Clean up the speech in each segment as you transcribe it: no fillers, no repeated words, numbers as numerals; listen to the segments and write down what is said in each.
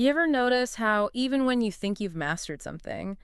You ever notice how even when you think you've mastered something,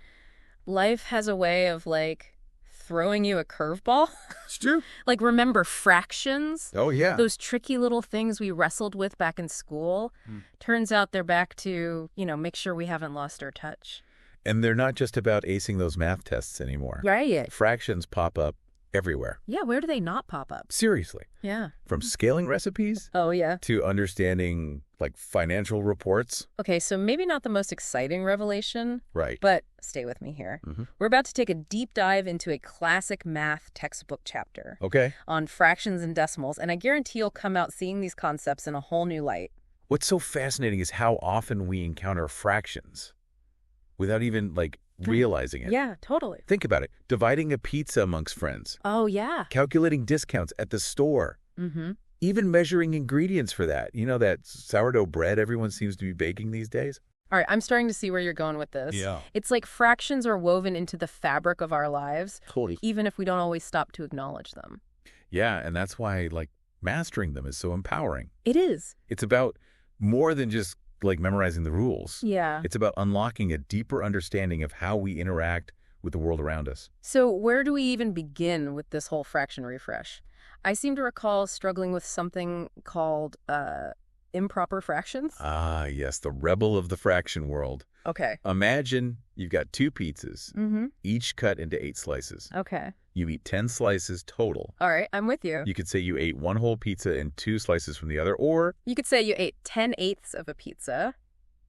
life has a way of, like, throwing you a curveball? It's true. Like, remember fractions? Oh, yeah. Those tricky little things we wrestled with back in school? Turns out they're back to, make sure we haven't lost our touch. And they're not just about acing those math tests anymore. Right. Fractions pop up everywhere. Yeah, where do they not pop up? Seriously. Yeah. From scaling recipes Oh, yeah. to understanding, like, financial reports. Okay, so maybe not the most exciting revelation, Right. but stay with me here. We're about to take a deep dive into a classic math textbook chapter Okay. on fractions and decimals, and I guarantee you'll come out seeing these concepts in a whole new light. What's so fascinating is how often we encounter fractions without even, like, realizing it. Yeah, totally. Think about it. Dividing a pizza amongst friends. Oh, yeah. Calculating discounts at the store. Mm-hmm. Even measuring ingredients for that. You know that sourdough bread everyone seems to be baking these days? All right, I'm starting to see where you're going with this. Yeah. It's like fractions are woven into the fabric of our lives, Totally. even if we don't always stop to acknowledge them. Yeah, and that's why, like, mastering them is so empowering. It is. It's about more than just, like, memorizing the rules. Yeah. It's about unlocking a deeper understanding of how we interact with the world around us. So where do we even begin with this whole fraction refresh? I seem to recall struggling with something called improper fractions. Ah, yes, the rebel of the fraction world. Okay. Imagine you've got 2 pizzas, Mm-hmm. each cut into 8 slices. Okay. You eat 10 slices total. All right, I'm with you. You could say you ate 1 whole pizza and 2 slices from the other, or You could say you ate 10/8 of a pizza,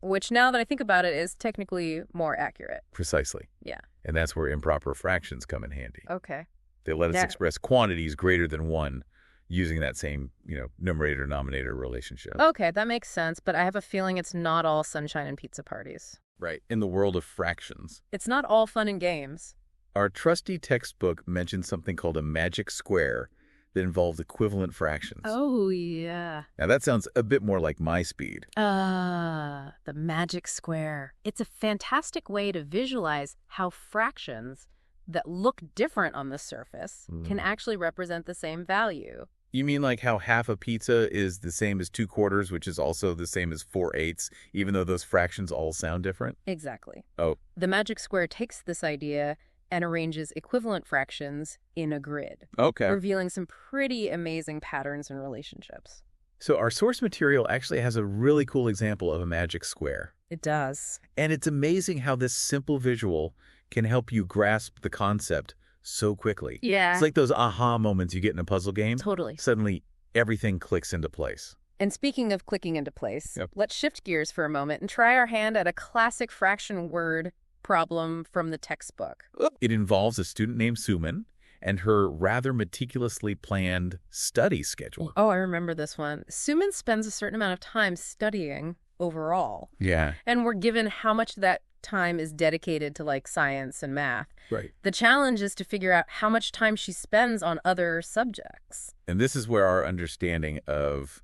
which now that I think about it is technically more accurate. precisely. Yeah. And that's where improper fractions come in handy. Okay. They let us That- express quantities greater than 1 using that same, numerator-denominator relationship. Okay, that makes sense, but I have a feeling it's not all sunshine and pizza parties. Right. In the world of fractions. It's not all fun and games. Our trusty textbook mentions something called a magic square that involved equivalent fractions. Oh, yeah. Now, that sounds a bit more like my speed. The magic square. It's a fantastic way to visualize how fractions that look different on the surface can actually represent the same value. You mean like how half a pizza is the same as 2 quarters, which is also the same as 4/8, even though those fractions all sound different? Exactly. Oh. The magic square takes this idea and arranges equivalent fractions in a grid, Okay. revealing some pretty amazing patterns and relationships. So our source material actually has a really cool example of a magic square. It does. And it's amazing how this simple visual can help you grasp the concept so quickly. Yeah. It's like those aha moments you get in a puzzle game. Totally. Suddenly, everything clicks into place. And speaking of clicking into place, Yep. let's shift gears for a moment and try our hand at a classic fraction word problem from the textbook. It involves a student named Suman and her rather meticulously planned study schedule. Oh, I remember this one. Suman spends a certain amount of time studying overall, Yeah. and we're given how much of that time is dedicated to, like, science and math. Right. The challenge is to figure out how much time she spends on other subjects. And this is where our understanding of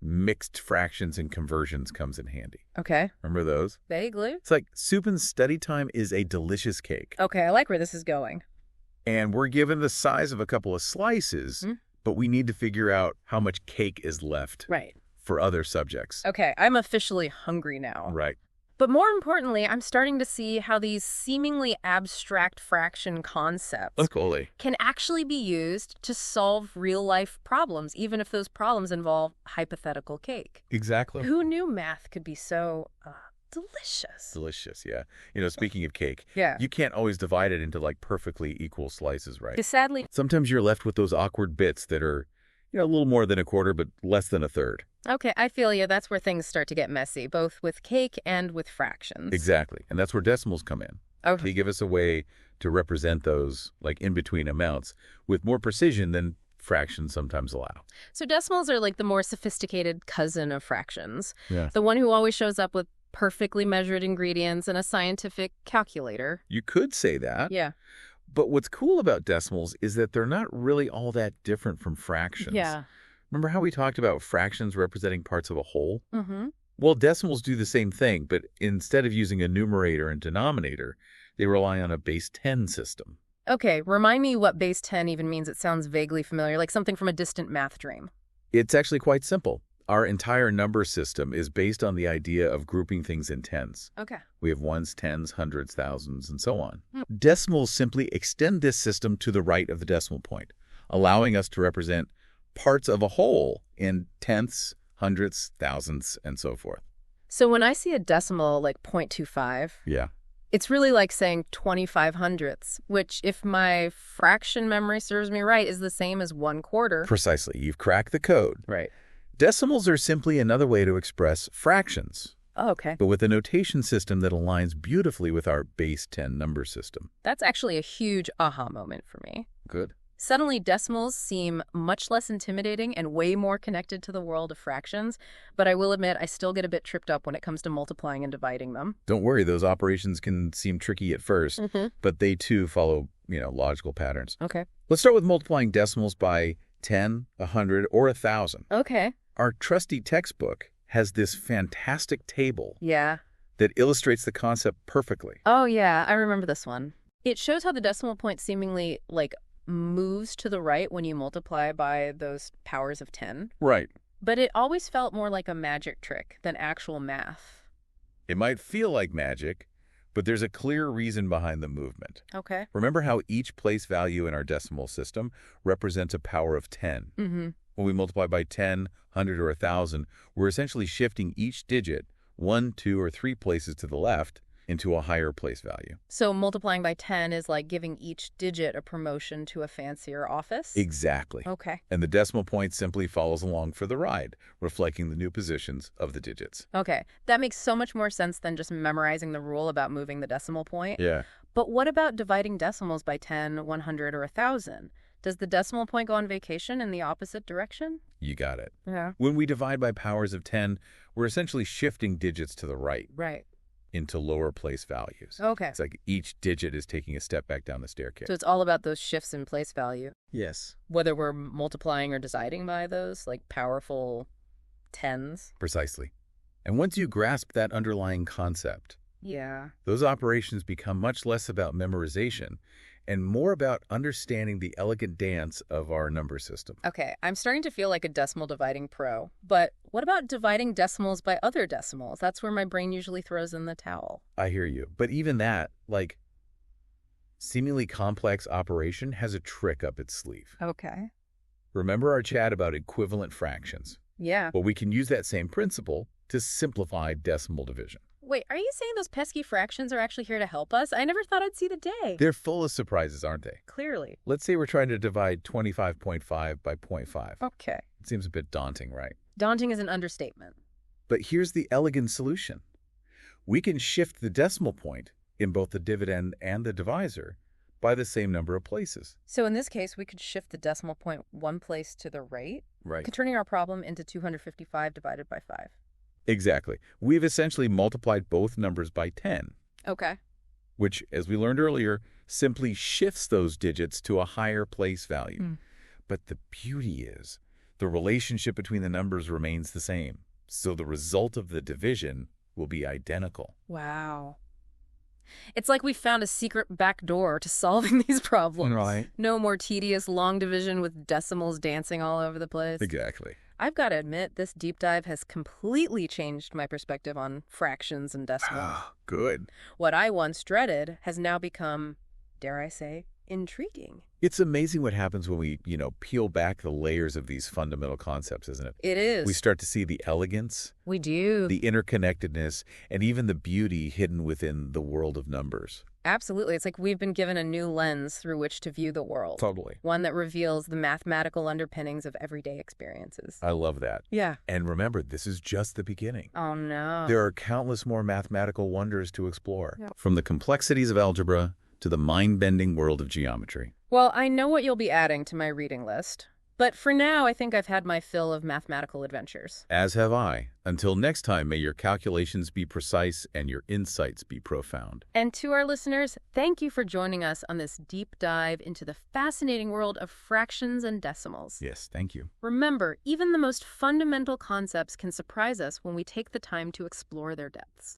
mixed fractions and conversions comes in handy. Okay. Remember those? Vaguely. It's like Suman's study time is a delicious cake. Okay, I like where this is going. And we're given the size of a couple of slices, but we need to figure out how much cake is left Right. for other subjects. Okay, I'm officially hungry now. Right. But more importantly, I'm starting to see how these seemingly abstract fraction concepts Luckily. can actually be used to solve real-life problems, even if those problems involve hypothetical cake. Exactly. Who knew math could be so delicious? Delicious, yeah. Speaking of cake, Yeah. you can't always divide it into like perfectly equal slices, right? Because sadly, Sometimes you're left with those awkward bits that are, a little more than a quarter, but less than a third. okay, I feel you. That's where things start to get messy, both with cake and with fractions. Exactly. And that's where decimals come in. Okay. They give us a way to represent those like in-between amounts with more precision than fractions sometimes allow. So decimals are like the more sophisticated cousin of fractions. Yeah. The one who always shows up with perfectly measured ingredients and a scientific calculator. You could say that. Yeah. But what's cool about decimals is that they're not really all that different from fractions. Yeah. Remember how we talked about fractions representing parts of a whole? Mm-hmm. Well, decimals do the same thing, but instead of using a numerator and denominator, they rely on a base 10 system. Okay, remind me what base 10 even means. It sounds vaguely familiar, like something from a distant math dream. It's actually quite simple. Our entire number system is based on the idea of grouping things in tens. Okay. We have ones, tens, hundreds, thousands, and so on. Decimals simply extend this system to the right of the decimal point, allowing us to represent parts of a whole in tenths, hundredths, thousands, and so forth. So when I see a decimal like 0.25, Yeah. it's really like saying 25 hundredths, which, if my fraction memory serves me right, is the same as 1/4. Precisely. You've cracked the code. Right. Decimals are simply another way to express fractions, Oh, okay. but with a notation system that aligns beautifully with our base 10 number system. That's actually a huge aha moment for me. Good. Suddenly, decimals seem much less intimidating and way more connected to the world of fractions, but I will admit I still get a bit tripped up when it comes to multiplying and dividing them. Don't worry, those operations can seem tricky at first, Mm-hmm. but they too follow, logical patterns. Okay. Let's start with multiplying decimals by 10, 100, or 1,000. Okay. Our trusty textbook has this fantastic table Yeah. that illustrates the concept perfectly. Oh, yeah. I remember this one. It shows how the decimal point seemingly, moves to the right when you multiply by those powers of 10. Right. But it always felt more like a magic trick than actual math. It might feel like magic, but there's a clear reason behind the movement. Okay. Remember how each place value in our decimal system represents a power of 10. Mm-hmm. When we multiply by 10, 100, or 1,000, we're essentially shifting each digit 1, 2, or 3 places to the left into a higher place value. So multiplying by 10 is like giving each digit a promotion to a fancier office? Exactly. Okay. And the decimal point simply follows along for the ride, reflecting the new positions of the digits. Okay. That makes so much more sense than just memorizing the rule about moving the decimal point. Yeah. But what about dividing decimals by 10, 100, or 1,000? Does the decimal point go on vacation in the opposite direction? You got it. Yeah. When we divide by powers of 10, we're essentially shifting digits to the right Right. into lower place values. Okay. It's like each digit is taking a step back down the staircase. So it's all about those shifts in place value. Yes. Whether we're multiplying or dividing by those, powerful tens. Precisely. And once you grasp that underlying concept, Yeah. those operations become much less about memorization and more about understanding the elegant dance of our number system. Okay, I'm starting to feel like a decimal dividing pro. But what about dividing decimals by other decimals? That's where my brain usually throws in the towel. I hear you. But even that, seemingly complex operation has a trick up its sleeve. Okay. Remember our chat about equivalent fractions? Yeah. Well, we can use that same principle to simplify decimal division. Wait, are you saying those pesky fractions are actually here to help us? I never thought I'd see the day. They're full of surprises, aren't they? Clearly. Let's say we're trying to divide 25.5 by 0.5. Okay. It seems a bit daunting, right? Daunting is an understatement. But here's the elegant solution. We can shift the decimal point in both the dividend and the divisor by the same number of places. So in this case, we could shift the decimal point one place to the right, Right. turning our problem into 255 divided by 5. Exactly. We've essentially multiplied both numbers by 10, Okay. which, as we learned earlier, simply shifts those digits to a higher place value. Mm. But the beauty is, the relationship between the numbers remains the same. So the result of the division will be identical. Wow. It's like we found a secret back door to solving these problems. Right. No more tedious long division with decimals dancing all over the place. Exactly. I've got to admit, this deep dive has completely changed my perspective on fractions and decimals. Good. What I once dreaded has now become, dare I say, intriguing. It's amazing what happens when we, peel back the layers of these fundamental concepts, isn't it? It is. We start to see the elegance, We do. the interconnectedness, and even the beauty hidden within the world of numbers. Absolutely. It's like we've been given a new lens through which to view the world. Totally. One that reveals the mathematical underpinnings of everyday experiences. I love that. Yeah. And remember, this is just the beginning. Oh, no. There are countless more mathematical wonders to explore, Yeah. from the complexities of algebra to the mind-bending world of geometry. Well, I know what you'll be adding to my reading list. But for now, I think I've had my fill of mathematical adventures. As have I. Until next time, may your calculations be precise and your insights be profound. And to our listeners, thank you for joining us on this deep dive into the fascinating world of fractions and decimals. Yes, thank you. Remember, even the most fundamental concepts can surprise us when we take the time to explore their depths.